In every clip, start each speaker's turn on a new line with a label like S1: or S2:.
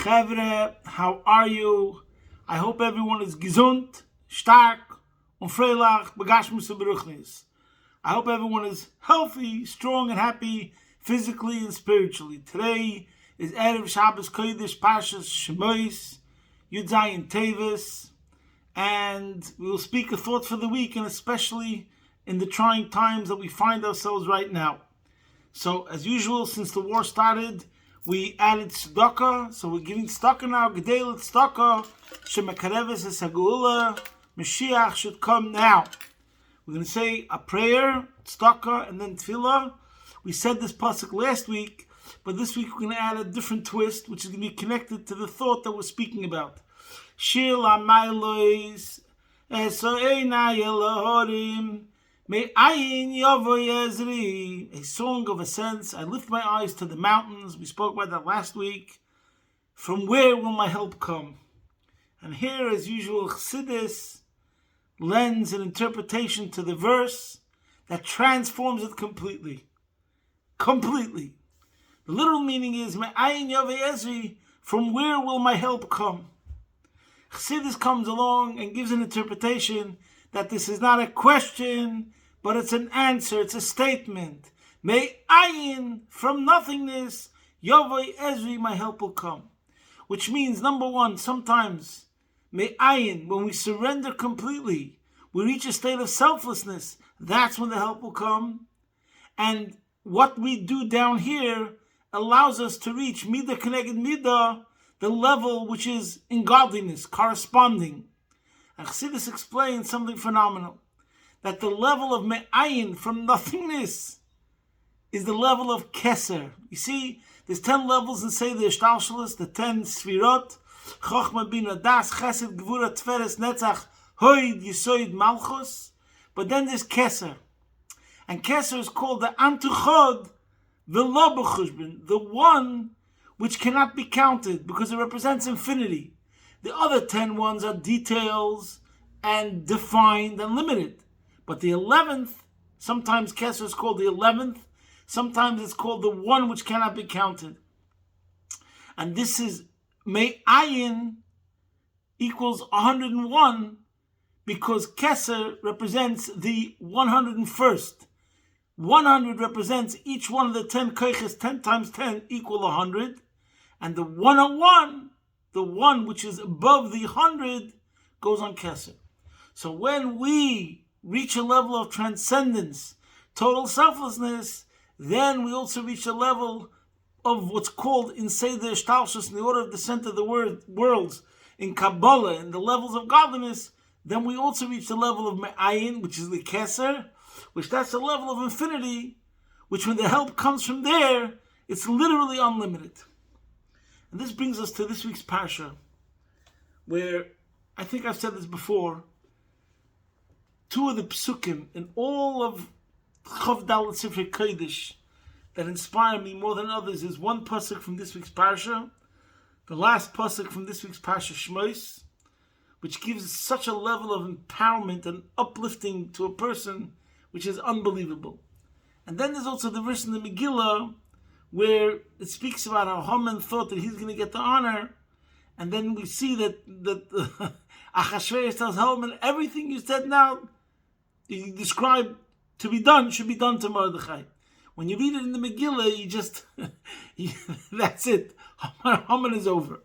S1: Chevre, how are you? I hope everyone is gesund, stark, und freilich, begashmus und beruchnis. I hope everyone is healthy, strong, and happy, physically and spiritually. Today is Erev Shabbos Kodesh Parshas Shemos, Yud Zayin Tevis, and we will speak a thought for the week, and especially in the trying times that we find ourselves right now. So, as usual, since the war started, we added tzedakah, so we're giving tzedakah now, gedelet tzedakah, shemakareves esagula, Mashiach should come now. We're going to say a prayer, tzedakah, and then tefillah. We said this pasuk last week, but this week we're going to add a different twist, which is going to be connected to the thought that we're speaking about. Shir la'maylois, eso'ena yelahorim, me'ayin yovo yezri, a song of ascents. I lift my eyes to the mountains. We spoke about that last week. From where will my help come? And here, as usual, Chassidus lends an interpretation to the verse that transforms it completely. Completely. The literal meaning is, me'ayin yovo yezri, from where will my help come? Chassidus comes along and gives an interpretation that this is not a question, but it's an answer, it's a statement. Me'ayin, from nothingness, Yavoi Ezri, my help will come. Which means, number one, sometimes, me'ayin, when we surrender completely, we reach a state of selflessness, that's when the help will come. And what we do down here allows us to reach midah keneged midah, the level which is in godliness, corresponding. And Chassidus explains something phenomenal. That the level of me'ayin, from nothingness, is the level of keser. You see, there's 10 levels in say the Ishtalshalis, the 10 Sfirot, Chochma, Bina, Das, Chesed, Gvura, Tferes, Netzach, Hoid, Yisoid, Malchus. But then there's keser. And keser is called the Antuchod, the Lo B'chushbin, the one which cannot be counted because it represents infinity. The other 10 ones are details and defined and limited. But the 11th, sometimes Keser is called the 11th, sometimes it's called the one which cannot be counted. And this is Me'ayin equals 101 because Keser represents the 101st. 100 represents each one of the 10 koiches, 10 times 10 equal 100. And the 101, the one which is above the 100, goes on Keser. So when we reach a level of transcendence, total selflessness, then we also reach a level of what's called in Seder Shtalshus, in the order of descent of the worlds, in Kabbalah, in the levels of godliness, then we also reach the level of Me'ayin, which is the Keser, which that's the level of infinity, which when the help comes from there, it's literally unlimited. And this brings us to this week's Parsha, where, I think I've said this before, two of the psukim in all of Chav Dalet Sifrei Kodesh that inspire me more than others is one pasuk from this week's Parsha, the last pasuk from this week's Parsha Shemos, which gives such a level of empowerment and uplifting to a person, which is unbelievable. And then there's also the verse in the Megillah where it speaks about how Haman thought that he's going to get the honor, and then we see that Achashverosh tells Haman, everything you said now, you describe to be done, should be done to Mordechai. When you read it in the Megillah, you just, that's it. Haman is over.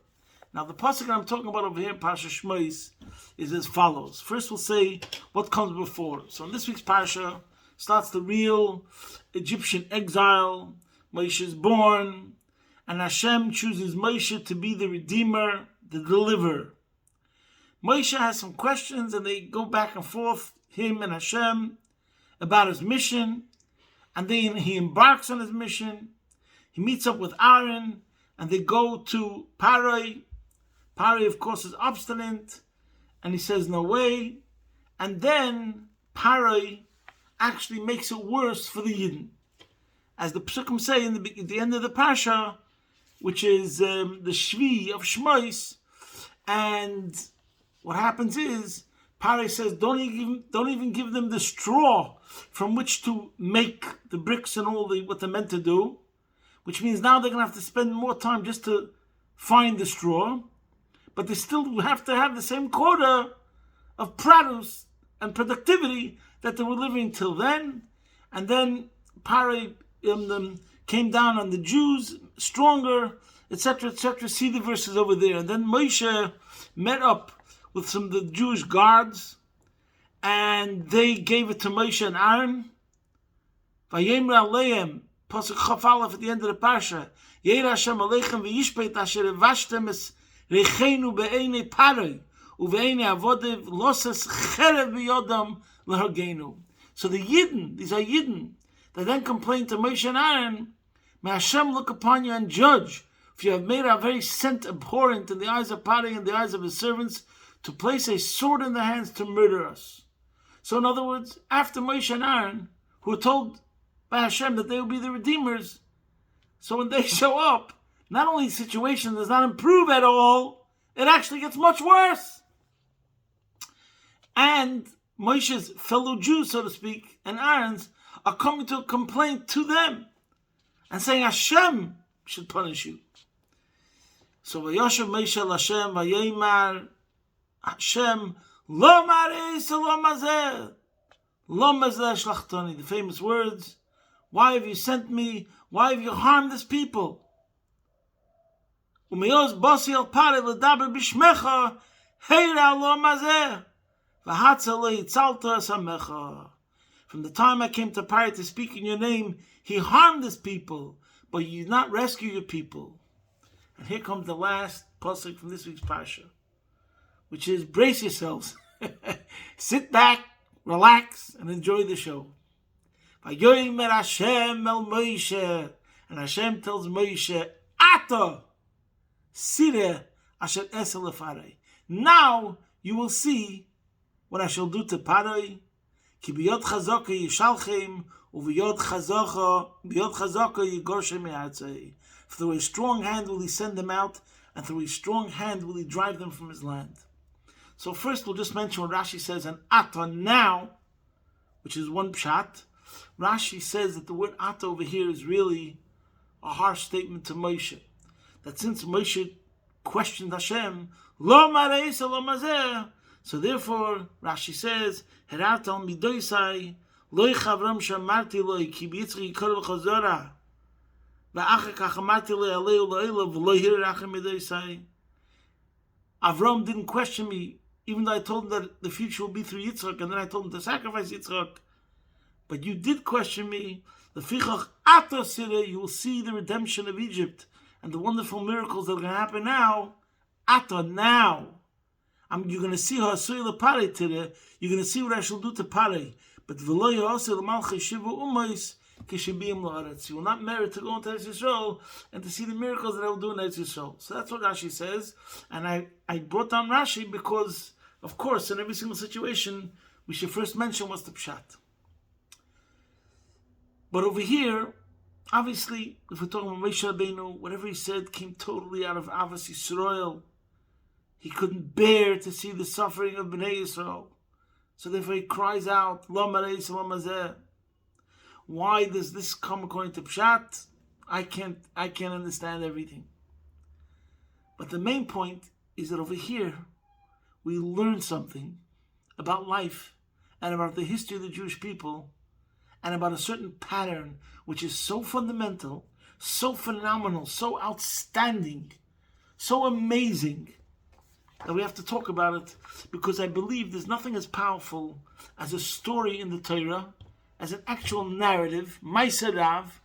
S1: Now the pasuk I'm talking about over here in Parsha Shemos is as follows. First we'll say what comes before. So in this week's Parsha starts the real Egyptian exile. Moshe is born, and Hashem chooses Moshe to be the Redeemer, the Deliverer. Moshe has some questions, and they go back and forth, him and Hashem, about his mission, and then he embarks on his mission. He meets up with Aaron, and they go to Paroi. Paroi, of course, is obstinate, and he says, no way. And then Paroi actually makes it worse for the Yidden. As the Psukim say at the end of the Parsha, which is the Shvi of Shemos, and what happens is, Paroi says, don't even give them the straw from which to make the bricks and all what they're meant to do, which means now they're going to have to spend more time just to find the straw, but they still have to have the same quota of produce and productivity that they were living till then. And then Pare came down on the Jews stronger, etc., etc. See the verses over there. And then Moshe met up with some of the Jewish guards, and they gave it to Moshe and Aaron. Vayemer aleim, pasuk Chaf Aleph at the end of the parsha. Yeir Hashem aleichem v'yishpeit asher evashtem es reichenu be'einei Paroi uve'einei avodev loses cherev b'yodam lehagenu. So the Yidden, these are Yidden, they then complain to Moshe and Aaron, may Hashem look upon you and judge, if you have made our very scent abhorrent in the eyes of Paroi and the eyes of his servants, to place a sword in their hands to murder us. So in other words, after Moshe and Aaron, who were told by Hashem that they will be the redeemers, so when they show up, not only the situation does not improve at all, it actually gets much worse. And Moshe's fellow Jews, so to speak, and Aaron's, are coming to a complaint to them and saying Hashem should punish you. So Vayoshev Moshe el Hashem Vayeimar Hashem Lo Mareis Lo Mazeh Lo Mazeh Shlachtoni. The famous words, why have you sent me? Why have you harmed this people? Umeyoz Bosi El Pare L'daber Bishmecha Heira Lo Mazeh V'hatza Lo Yitzalta Samecha. From the time I came to Pare to speak in your name, he harmed his people, but you did not rescue your people. And here comes the last pasuk from this week's parsha, which is brace yourselves, sit back, relax, and enjoy the show. Vayomer Hashem el Moshe, and Hashem tells Moshe, Ata sireh asher esa lefarei. Now you will see what I shall do to Paroi. Ki biyod chazaka yishalchem, uviyod chazaka yigorshem me'atzei. Through a strong hand will he send them out, and through a strong hand will he drive them from his land. So first we'll just mention what Rashi says, and Ata now, which is one pshat. Rashi says that the word Ata over here is really a harsh statement to Moshe. That since Moshe questioned Hashem, Lo mareisa lo mazeh, so therefore Rashi says, Herat al midoisai, Lo chavram shamarti lo ki b'yitzri yikol v'chazora, v'achar kach amarti lo aleu lo elav v'lo hirachem midoisai. Avram didn't question me, even though I told him that the future will be through Yitzchak, and then I told him to sacrifice Yitzchak. But you did question me. The fichach ata sireh, you will see the redemption of Egypt and the wonderful miracles that are going to happen now. Ata now. You're going to see how asui lepare today. You're going to see what I shall do to Pare. But v'lo yosei l'malchei shiva umayis k'shebiyim la'aretz. You will not merit to go into Eretz Yisrael and to see the miracles that I will do in Eretz Yisrael. So that's what Rashi says. And I brought down Rashi because, of course, in every single situation, we should first mention what's the pshat. But over here, obviously, if we're talking about Moshe Rabbeinu, whatever he said came totally out of Avos Yisrael. He couldn't bear to see the suffering of Bnei Yisrael. So therefore he cries out, Lo mareis lo mazeh. Why does this come according to Pshat? I can't understand everything. But the main point is that over here, we learn something about life and about the history of the Jewish people and about a certain pattern which is so fundamental, so phenomenal, so outstanding, so amazing, that we have to talk about it, because I believe there's nothing as powerful as a story in the Torah, as an actual narrative, Ma'aseh Rav,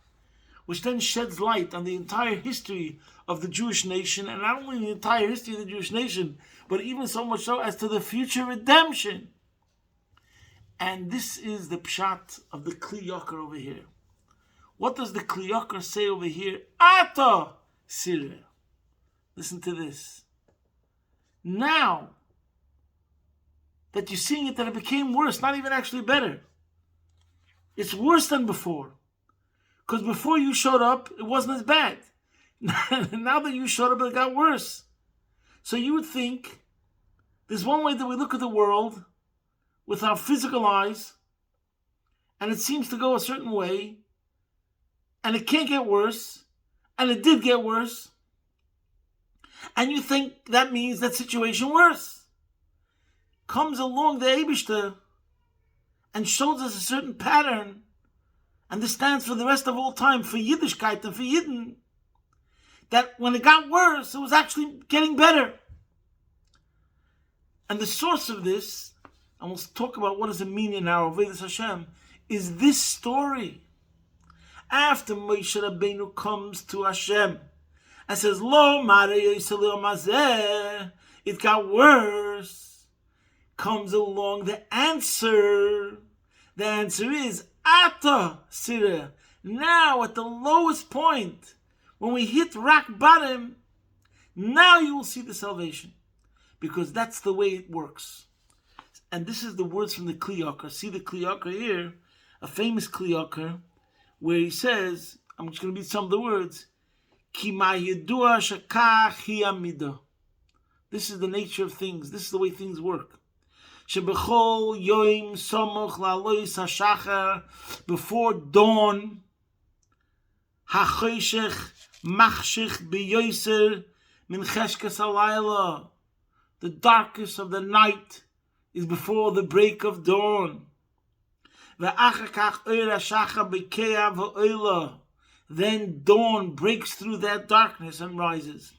S1: which then sheds light on the entire history of the Jewish nation, and not only the entire history of the Jewish nation, but even so much so as to the future redemption. And this is the pshat of the Kli Yakar over here. What does the Kli Yakar say over here? Ata sireh. Listen to this. Now that you're seeing it, that it became worse, not even actually better. It's worse than before. Because before you showed up, it wasn't as bad. Now that you showed up, it got worse. So you would think there's one way that we look at the world with our physical eyes, and it seems to go a certain way, and it can't get worse, and it did get worse. and you think that means that situation worse. Comes along the Eibishter and shows us a certain pattern, and this stands for the rest of all time, for Yiddishkeit and for Yidden, that when it got worse, it was actually getting better. And the source of this, and we'll talk about what does it mean in our Avodas Hashem, is this story. After Moshe Rabbeinu comes to Hashem and says, Lo Marei Yisrael Mazeh, it got worse, comes along the answer. The answer is Ata Sireh. Now at the lowest point, when we hit rock bottom, now you will see the salvation. Because that's the way it works. And this is the words from the Kliyakar. See the Kliyakar here, a famous Kliyakar, where he says, I'm just going to read some of the words, Ki ma yedua shakach hi amida. This is the nature of things. This is the way things work. Shebechol yoim somoch la'alois hashachar, before dawn, hachoshech machshich biyoser min cheshkes halayla. The darkest of the night is before the break of dawn. Then dawn breaks through that darkness and rises.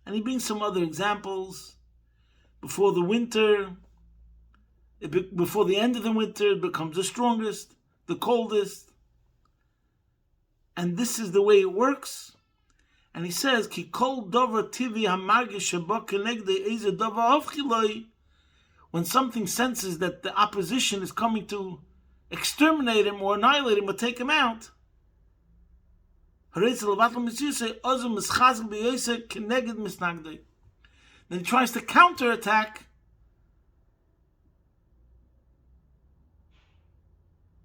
S1: And he brings some other examples. Before the winter, before the end of the winter, it becomes the strongest, the coldest. And this is the way it works. And he says, Ki kol dover tivi hamargish sheba kenegdei eze dover avchiloi. When something senses that the opposition is coming to exterminate him or annihilate him or take him out, then he tries to counterattack,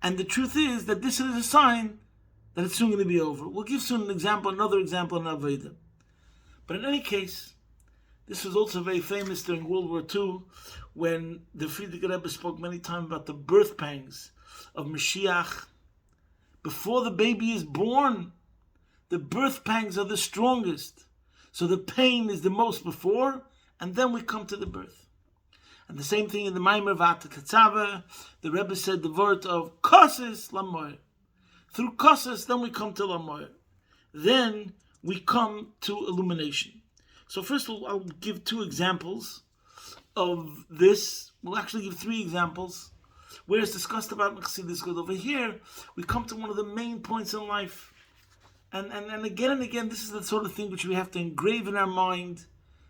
S1: and the truth is that this is a sign that it's soon going to be over. We'll give soon another example in Aveda. But in any case, this was also very famous during World War II, when the Frierdiker Rebbe spoke many times about the birth pangs of Mashiach. Before the baby is born, the birth pangs are the strongest. So the pain is the most before, and then we come to the birth. And the same thing in the Maimer Vata Katzava, the Rebbe said the word of Kosis Lamoyer. Through Kosis, then we come to Lamoyer. Then we come to illumination. So first I'll give two examples of this. We'll actually give three examples where it's discussed about Chassidus. Because over here, we come to one of the main points in life. And again and again, this is the sort of thing which we have to engrave in our mind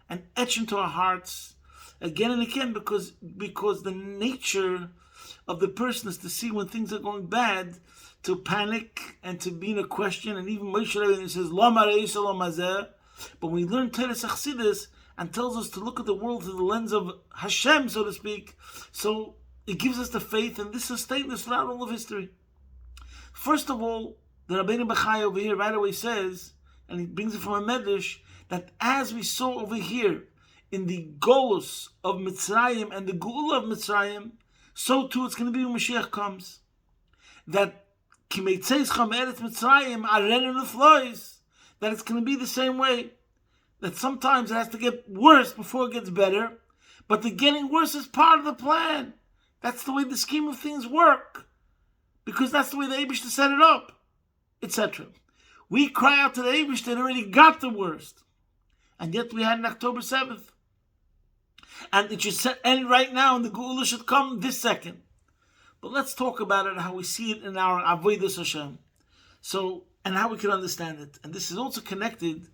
S1: and etch into our hearts again and again, because the nature of the person is to see when things are going bad, to panic and to be in a question. And even Moshe Rabbeinu says, Lo marei Yisrael mazeh. But when we learn Teres Chassidus and tells us to look at the world through the lens of Hashem, so to speak, so it gives us the faith, and this sustained us throughout all of history. First of all, the Rabbeinu Bechai over here right away says, and he brings it from a Medrash, that as we saw over here in the Golus of Mitzrayim and the Geula of Mitzrayim, so too it's going to be when Mashiach comes. That Kimeitzeischa Me'eretz Mitzrayim Arenu Neflois, that it's going to be the same way. That sometimes it has to get worse before it gets better, but the getting worse is part of the plan. That's the way the scheme of things work, because that's the way the Eibishter set it up, etc. We cry out to the Eibishter that already got the worst, and yet we had an October 7th. And it should end right now, and the Geula should come this second. But let's talk about it, how we see it in our Avodas Hashem. So, and how we can understand it. And this is also connected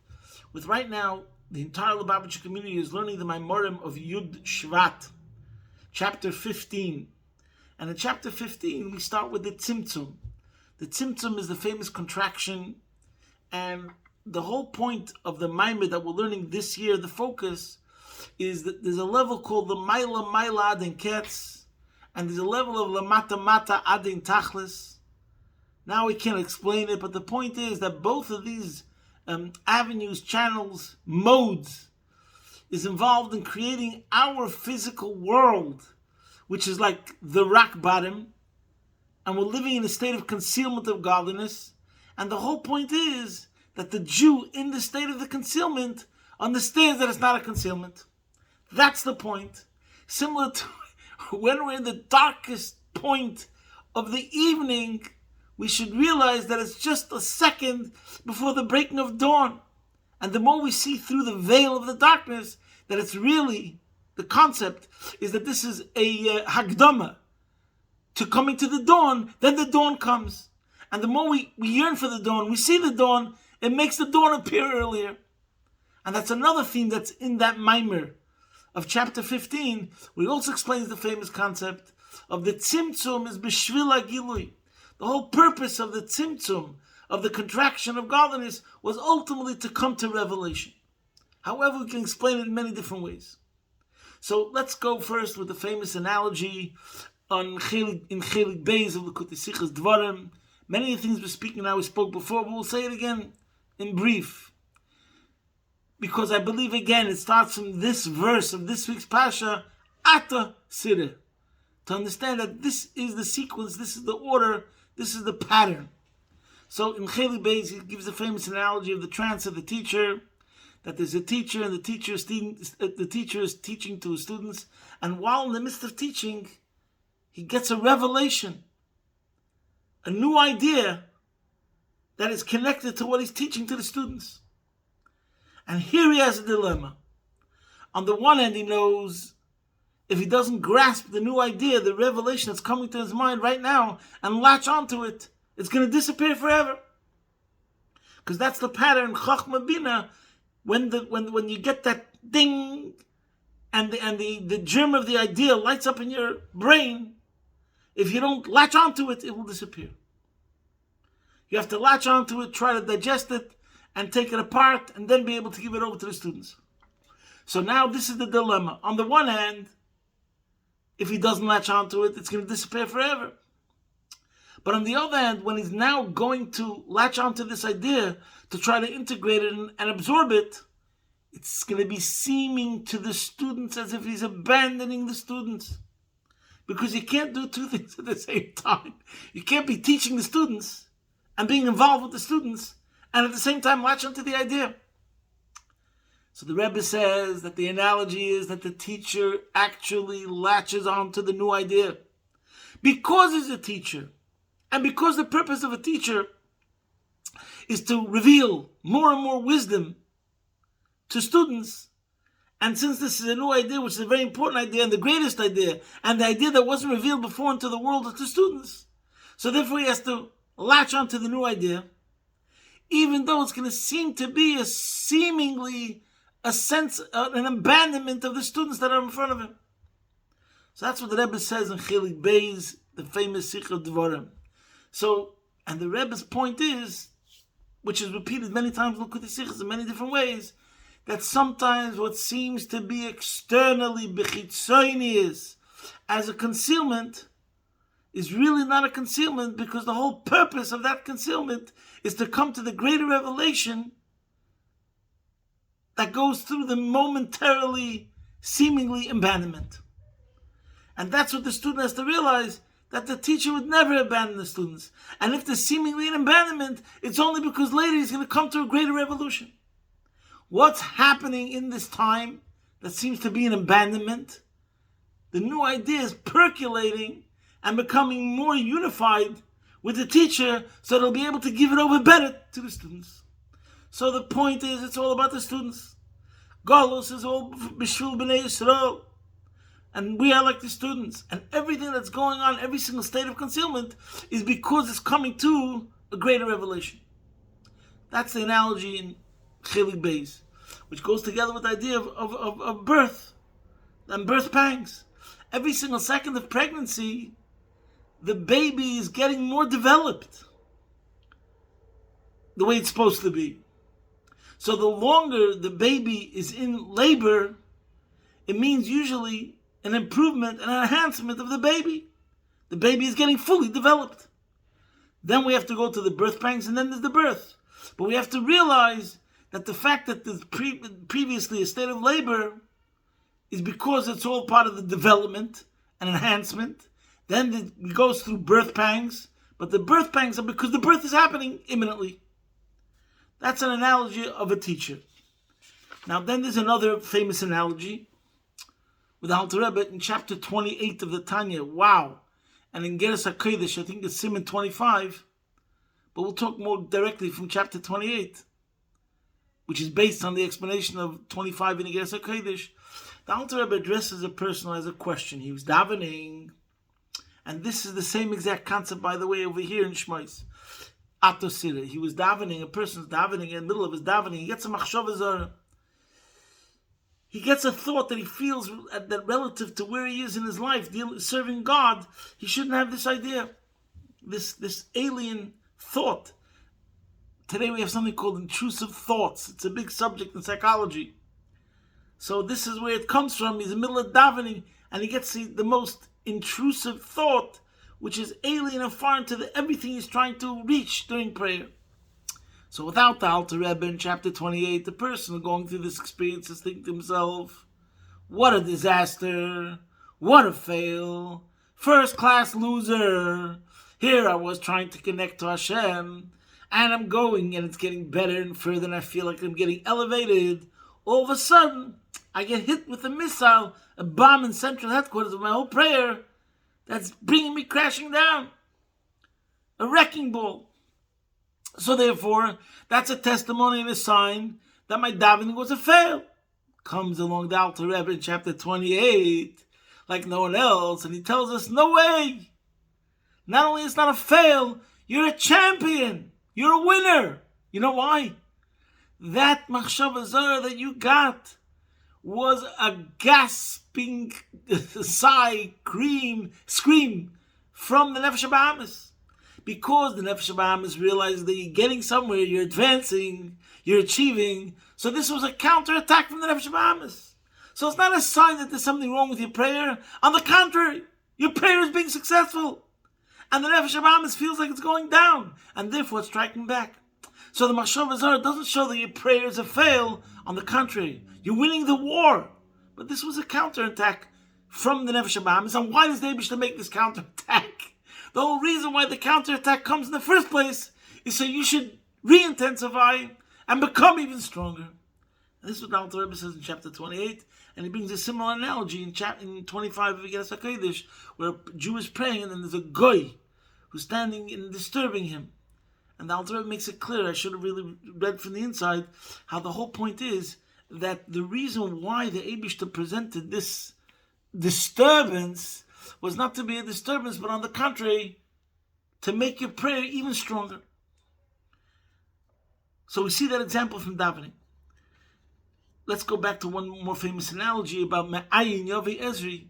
S1: with right now, the entire Lubavitcher community is learning the Maimorim of Yud Shvat, chapter 15. And in chapter 15, we start with the Tzimtzum. The Tzimtzum is the famous contraction, and the whole point of the Maimer that we're learning this year, the focus, is that there's a level called the Maila Adin Ketz, and there's a level of Lamata Mata Adin Tachlis. Now we can't explain it, but the point is that both of these avenues, channels, modes, is involved in creating our physical world, which is like the rock bottom, and we're living in a state of concealment of godliness. And the whole point is that the Jew, in the state of the concealment, understands that it's not a concealment. That's the point. Similar to when we're in the darkest point of the evening, we should realize that it's just a second before the breaking of dawn. And the more we see through the veil of the darkness, that it's really, the concept is that this is a hagdama to coming to the dawn, then the dawn comes. And the more we yearn for the dawn, we see the dawn, it makes the dawn appear earlier. And that's another theme that's in that mimer of chapter 15, where he also explains the famous concept of the tzimtzum is b'shvil hagilui. The whole purpose of the tzimtzum, of the contraction of godliness, was ultimately to come to revelation. However, we can explain it in many different ways. So let's go first with the famous analogy in Chelik Beis of the Sichas Dvarim. Many of the things we're speaking now we spoke before, but we'll say it again in brief. Because I believe again it starts from this verse of this week's Pasha, Ata Sireh. To understand that this is the sequence, this is the order, this is the pattern. So in Chelik Beis he gives a famous analogy of the trance of the teacher, that there's a teacher and the teacher is teaching to his students, and while in the midst of teaching, he gets a revelation, a new idea that is connected to what he's teaching to the students. And here he has a dilemma. On the one hand, he knows if he doesn't grasp the new idea, the revelation that's coming to his mind right now, and latch onto it, it's going to disappear forever. Because that's the pattern, Chachma Bina, when you get that ding, and the germ of the idea lights up in your brain, if you don't latch onto it, it will disappear. You have to latch onto it, try to digest it, and take it apart, and then be able to give it over to the students. So now this is the dilemma. On the one hand, if he doesn't latch onto it, it's going to disappear forever. But on the other hand, when he's now going to latch onto this idea to try to integrate it and absorb it, it's going to be seeming to the students as if he's abandoning the students. Because you can't do two things at the same time. You can't be teaching the students and being involved with the students and at the same time latch onto the idea. So the Rebbe says that the analogy is that the teacher actually latches onto the new idea. Because he's a teacher, and because the purpose of a teacher is to reveal more and more wisdom to students, and since this is a new idea, which is a very important idea and the greatest idea, and the idea that wasn't revealed before into the world or to students, so therefore he has to latch onto the new idea, even though it's going to seem to be a sense, an abandonment of the students that are in front of him. So that's what the Rebbe says in Chelik Beis, the famous Sichas Dvarim. So, and the Rebbe's point is, which is repeated many times in Likutei Sichos in many different ways, that sometimes what seems to be externally bechitzonius as a concealment is really not a concealment, because the whole purpose of that concealment is to come to the greater revelation that goes through the momentarily, seemingly abandonment. And that's what the student has to realize, that the teacher would never abandon the students. And if there's seemingly an abandonment, it's only because later he's going to come to a greater revolution. What's happening in this time that seems to be an abandonment? The new idea is percolating and becoming more unified with the teacher, so they'll be able to give it over better to the students. So the point is, it's all about the students. Galus is all b'shvil b'nei Yisrael. And we are like the students. And everything that's going on, every single state of concealment, is because it's coming to a greater revelation. That's the analogy in Chelik Beis, which goes together with the idea of birth and birth pangs. Every single second of pregnancy, the baby is getting more developed the way it's supposed to be. So the longer the baby is in labor, it means usually an improvement and an enhancement of the baby. The baby is getting fully developed. Then we have to go to the birth pangs, and then there's the birth. But we have to realize that the fact that there's previously a state of labor is because it's all part of the development and enhancement. Then it goes through birth pangs, but the birth pangs are because the birth is happening imminently. That's an analogy of a teacher. Now then there's another famous analogy with the Alter Rebbe in chapter 28 of the Tanya. Wow. And in Geras HaKodesh, I think it's Siman 25, but we'll talk more directly from chapter 28, which is based on the explanation of 25 in the Geras HaKodesh. The Alter Rebbe addresses a person as a question. He was davening, and this is the same exact concept, by the way, over here in Shemos. Atosira. He was davening, a person's davening, in the middle of his davening, he gets a machshava zara. He gets a thought that he feels that relative to where he is in his life, serving God, he shouldn't have this idea, this alien thought. Today we have something called intrusive thoughts. It's a big subject in psychology. So this is where it comes from. He's in the middle of davening, and he gets the most intrusive thought, which is alien and foreign to everything he's trying to reach during prayer. So without the Alter Rebbe in chapter 28, the person going through this experience is thinking to himself, what a disaster, what a fail, first class loser. Here I was trying to connect to Hashem, and I'm going, and it's getting better and further, and I feel like I'm getting elevated. All of a sudden, I get hit with a missile, a bomb in central headquarters of my whole prayer, that's bringing me crashing down. A wrecking ball. So therefore, that's a testimony and a sign that my davening was a fail. Comes along the Alter Rebbe in chapter 28, like no one else, and he tells us, no way. Not only it's not a fail, you're a champion. You're a winner. You know why? That machshava zara that you got was a gasping scream from the Nefesh HaBahamis. Because the Nefesh HaBahamis realized that you're getting somewhere, you're advancing, you're achieving. So this was a counterattack from the Nefesh HaBahamis. So it's not a sign that there's something wrong with your prayer. On the contrary, your prayer is being successful. And the Nefesh HaBahamis feels like it's going down, and therefore it's striking back. So the machshava zara doesn't show that your prayer is a fail. On the contrary, you're winning the war. But this was a counterattack from the Nefesh HaBahamis. And why does the Eibishter make this counterattack? The whole reason why the counterattack comes in the first place is so you should re-intensify and become even stronger. And this is what the Alter Rebbe says in chapter 28, and he brings a similar analogy in 25 of Geras HaKodesh, where a Jew is praying and then there's a goy who's standing and disturbing him. And the Alter Rebbe makes it clear, I should have really read from the inside, how the whole point is that the reason why the Eibishter presented this disturbance was not to be a disturbance, but on the contrary, to make your prayer even stronger. So we see that example from davening. Let's go back to one more famous analogy about Me'ayin Yavi Ezri.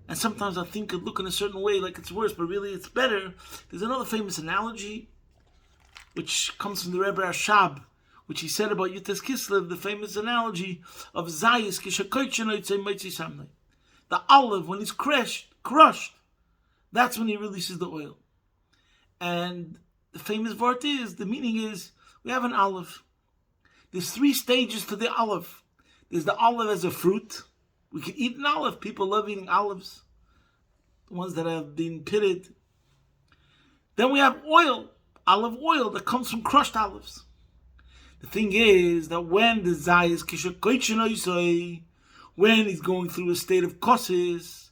S1: And sometimes I think it look in a certain way like it's worse, but really it's better. There's another famous analogy, which comes from the Rebbe Rashab, which he said about Yutas Kislev, the famous analogy of Zayis Kishakoychenoitze Moitzi Samnei. The olive, when it's crushed, that's when he releases the oil. And the famous word is, the meaning is, we have an olive. There's 3 stages to the olive. There's the olive as a fruit. We can eat an olive. People love eating olives. The ones that have been pitted. Then we have oil, olive oil, that comes from crushed olives. The thing is that when the Zayis Kishakoychenoisoi, when he's going through a state of kosis,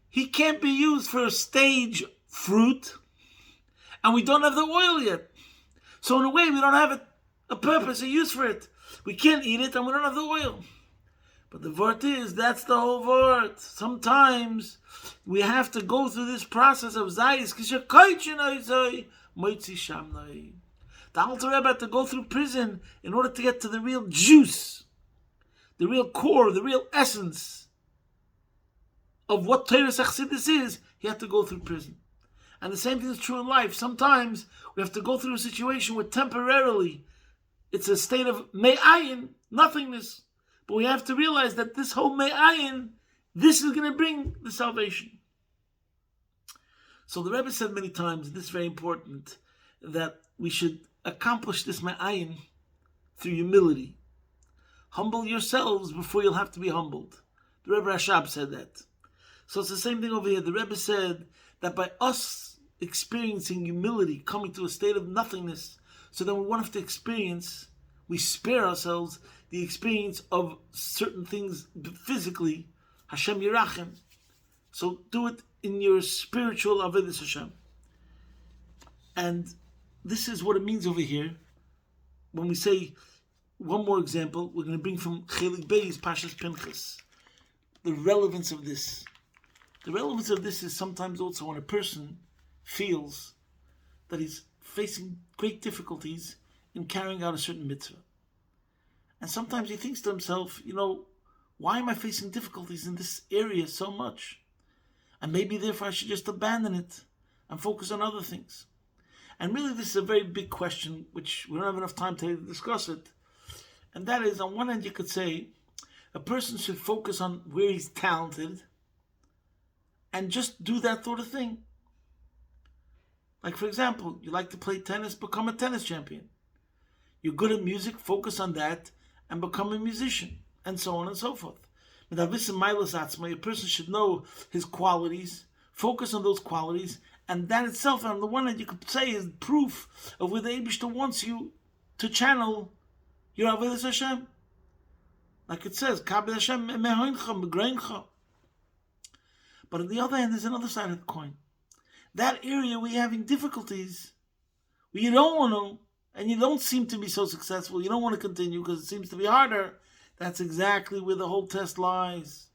S1: he can't be used for a stage fruit, and we don't have the oil yet. So in a way, we don't have a purpose, a use for it. We can't eat it, and we don't have the oil. But the vort is, that's the whole vort. Sometimes we have to go through this process of Zayis Kishakoychenoisoi Moitzi Shamnai. The Alter Rebbe had to go through prison in order to get to the real juice, the real core, the real essence of what Torah's Chassidus is. He had to go through prison. And the same thing is true in life. Sometimes we have to go through a situation where temporarily it's a state of me'ayin, nothingness. But we have to realize that this whole me'ayin, this is going to bring the salvation. So the Rebbe said many times, and this is very important, that we should accomplish this me'ayin through humility. Humble yourselves before you'll have to be humbled. The Rebbe Rashab said that. So it's the same thing over here. The Rebbe said that by us experiencing humility, coming to a state of nothingness, so that we won't have to experience, we spare ourselves the experience of certain things physically, Hashem Yirachem. So do it in your spiritual Avodas Hashem. And this is what it means over here. When we say, one more example, we're going to bring from Chelik Beis, Pashas Pinchas. The relevance of this. The relevance of this is sometimes also when a person feels that he's facing great difficulties in carrying out a certain mitzvah. And sometimes he thinks to himself, why am I facing difficulties in this area so much? And maybe therefore I should just abandon it and focus on other things. And really this is a very big question, which we don't have enough time today to discuss it. And that is, on one hand you could say, a person should focus on where he's talented and just do that sort of thing. Like, for example, you like to play tennis, become a tennis champion. You're good at music, focus on that and become a musician, and so on and so forth. A person should know his qualities, focus on those qualities, and that itself, on the one hand, you could say is proof of where the Eibishter wants you to channel your Avodas Hashem. Like it says, Kabel Hashem mehoincha, megreincha. But on the other hand, there's another side of the coin. That area where you're having difficulties, where you don't want to, and you don't seem to be so successful, you don't want to continue because it seems to be harder, that's exactly where the whole test lies.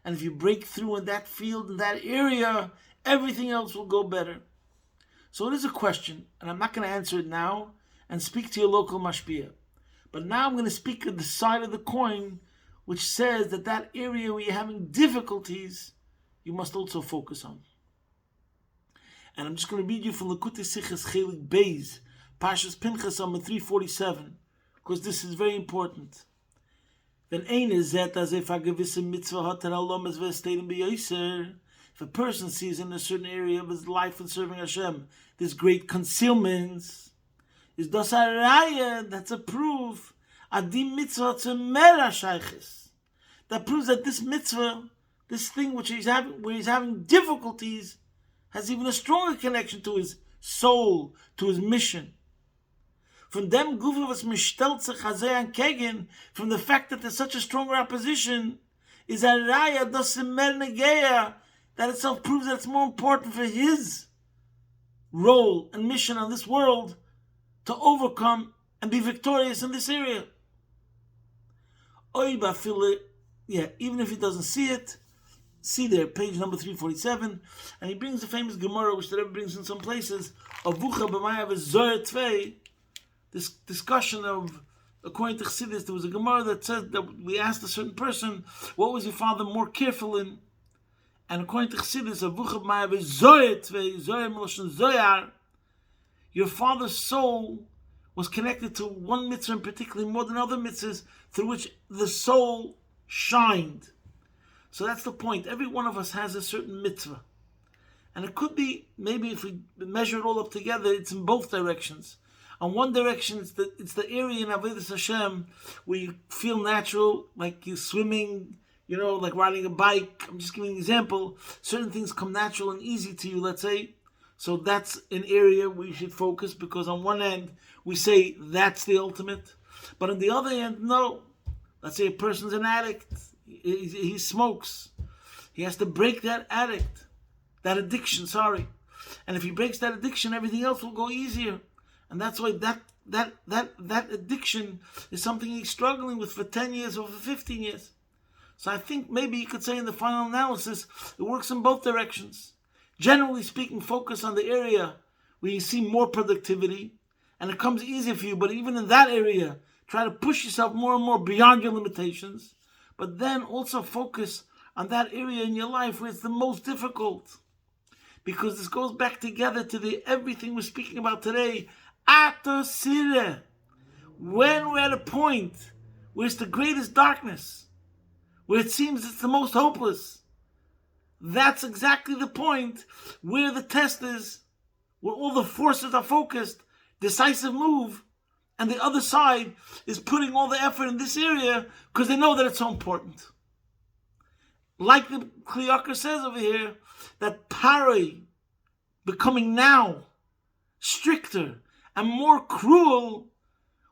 S1: And if you break through in that field, in that area, everything else will go better. So it is a question, and I'm not going to answer it now and speak to your local mashpia. But now I'm going to speak of the side of the coin which says that area where you're having difficulties, you must also focus on. And I'm just going to read you from Likutei Sichos Chelik Beis, Pashas Pinchas on 347, because this is very important. Then if a person sees in a certain area of his life in serving Hashem this great concealments, is das a raya, that's a proof, adim mitzvah tzemera, that proves that this mitzvah, this thing which he's having, where he's having difficulties, has even a stronger connection to his soul, to his mission. From them, from the fact that there's such a stronger opposition, is a raya dosimer negeya, that itself proves that it's more important for his role and mission on this world to overcome and be victorious in this area. Even if he doesn't see it, see there, page number 347, and he brings the famous Gemara, which the Rebbe brings in some places, of Vucha b'mayav Zohar Tvei. This discussion of, according to Chassidus, there was a Gemara that said that we asked a certain person, what was your father more careful in? And according to Chassidus, of Vucha b'mayav Zohar Tvei, Zohar Meloshen Zohar, your father's soul was connected to one mitzvah, and particularly more than other mitzvahs, through which the soul shined. So that's the point. Every one of us has a certain mitzvah. And it could be, maybe if we measure it all up together, it's in both directions. On one direction, it's the area in Avodas Hashem where you feel natural, like you're swimming, like riding a bike. I'm just giving an example. Certain things come natural and easy to you, let's say. So that's an area where you should focus, because on one end, we say that's the ultimate. But on the other end, no. Let's say a person's an addict. He smokes. He has to break that addiction. And if he breaks that addiction, everything else will go easier. And that's why that addiction is something he's struggling with for 10 years or for 15 years. So I think maybe you could say in the final analysis, it works in both directions. Generally speaking, focus on the area where you see more productivity and it comes easier for you. But even in that area, try to push yourself more and more beyond your limitations. But then also focus on that area in your life where it's the most difficult. Because this goes back together to everything we're speaking about today. Atosire. When we're at a point where it's the greatest darkness, where it seems it's the most hopeless, that's exactly the point where the test is, where all the forces are focused, decisive move, and the other side is putting all the effort in this area because they know that it's so important. Like the Kliyakar says over here, that Paroi becoming now stricter and more cruel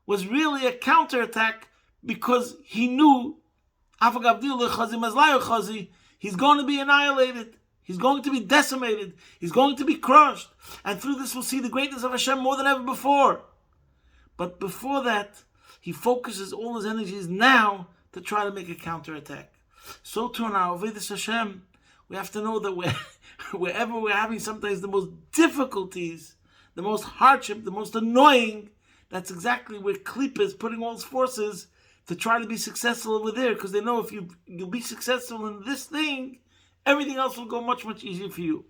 S1: was really a counterattack because he knew he's going to be annihilated. He's going to be decimated. He's going to be crushed. And through this we'll see the greatness of Hashem more than ever before. But before that, he focuses all his energies now to try to make a counterattack. So too in our Avodas Hashem, we have to know that wherever we're having sometimes the most difficulties, the most hardship, the most annoying, that's exactly where Klippa is putting all his forces to try to be successful over there, because they know if you'll be successful in this thing, everything else will go much, much easier for you.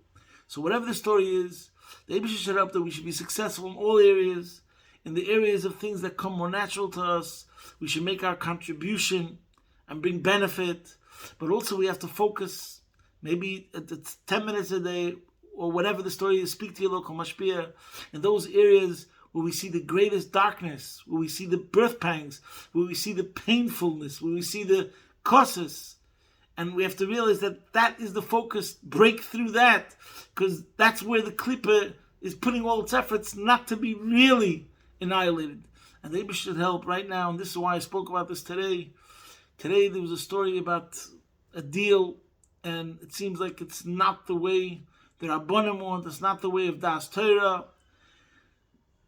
S1: So whatever the story is, the Eibusher should help that we should be successful in all areas, in the areas of things that come more natural to us. We should make our contribution and bring benefit, but also we have to focus, maybe it's 10 minutes a day, or whatever the story is, speak to your local mashpia, in those areas where we see the greatest darkness, where we see the birth pangs, where we see the painfulness, where we see the causes. And we have to realize that that is the focus. Break through that, because that's where the Klippa is putting all its efforts not to be really annihilated. And they should help right now, and this is why I spoke about this today. Today there was a story about a deal, and it seems like it's not the way the Rabbanim want, it's not the way of Das Torah.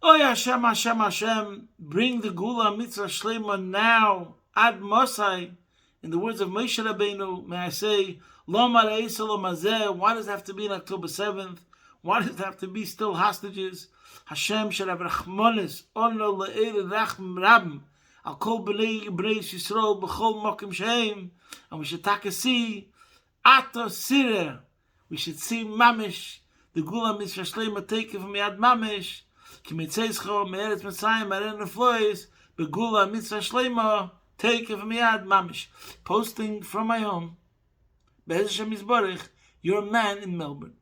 S1: Oh yeah, Hashem, Hashem, Hashem, bring the Gula Mitzvah Shlema now, Ad Mosai. In the words of Moshe Rabbeinu, may I say, Lo Mareisa Lo Mazeh, why does it have to be on October 7th? Why does it have to be still hostages? Hashem should have Rachmanis, Ono Le'er Rachm Rabim, Al Kol B'nei Yisrael, B'chol Mokim Sheim, and we should take a see, Ato Sireh, we should see Mamish, the Gula Mitzvah Shlema take from Yad Mamish, Kimitzescho, Me'eretz Mitzrayim, Maren Neflois, Begula Mitzvah Shlema, take from Yad Mamish. Posting from my home, Be'ez Hashem Yisborech, your man in Melbourne.